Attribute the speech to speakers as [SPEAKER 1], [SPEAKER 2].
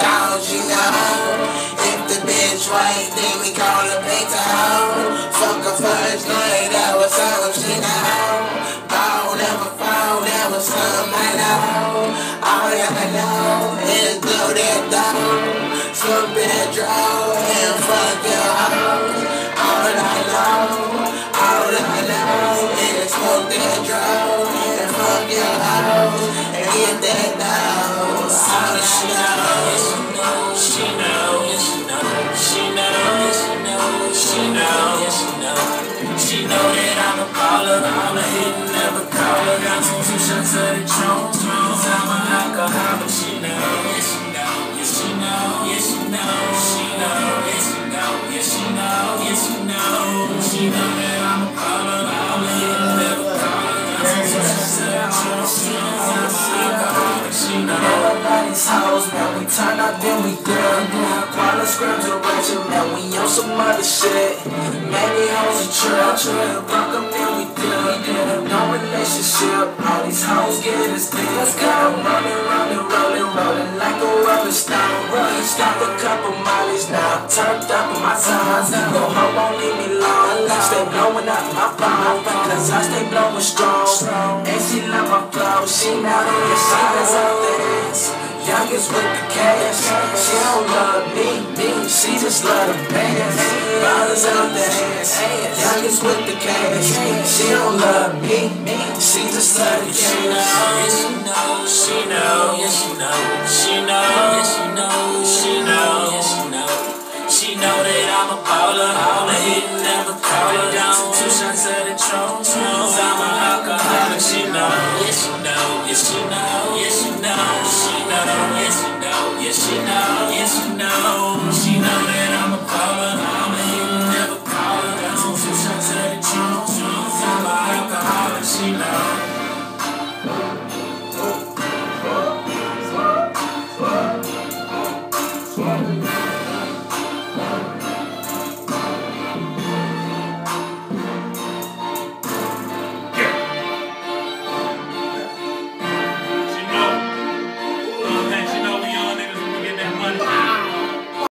[SPEAKER 1] down, she know. If the bitch white, then we call her pizza hoe. Fuck her first night, that was something she know. Ball never fall, that was something I know. All that I know is do that dough. Smoke that draw and fuck your hoe. All that I know is smoke that draw and fuck your hoe and get that dough. All that she knows, she knows, she knows, she knows, she know that I'm a baller, I'm a hit and never call her. Got two shots of the trunk, I'm a alcohol, but she knows, yes she knows, yes she knows, she knows, yes she knows, yes she knows, yes she knows, she know that I'm a baller, I'm a hit and never call her. Got two shots of the trunk, I'm a alcohol, but she knows. Everybody's house, man, we turn up, then we done. Gwaula, Skrams, and ratchet, man, we on some other shit. Maybe hoes a trip, rock up, then we done. No relationship, all these hoes get us dead. Let's go, rolling like a rolling stone. Stop a couple miles now, turned up in my time. No hoe won't leave me long. Stay blowing up my phone, cause I stay blowing strong. And she love my flow, she not on your side, that's all that is. Youngest with the cash, she don't love me, she just love the bands. Ballers out the hands, youngest with the cash, she don't love me, she just love the cash. She knows, she knows, she knows, she knows, she knows, she knows, she know that I'm a baller, I'm a hit and never call her. Down two shots of the trunk, I'm a alcoholic. She knows, yes she knows, yes she knows, yes she knows, she knows, yes she knows, yes she knows, yes she knows, she know that I'm a baller, I'm a hit and never call her. Down two shots of the trunk, I'm a alcoholic. She knows.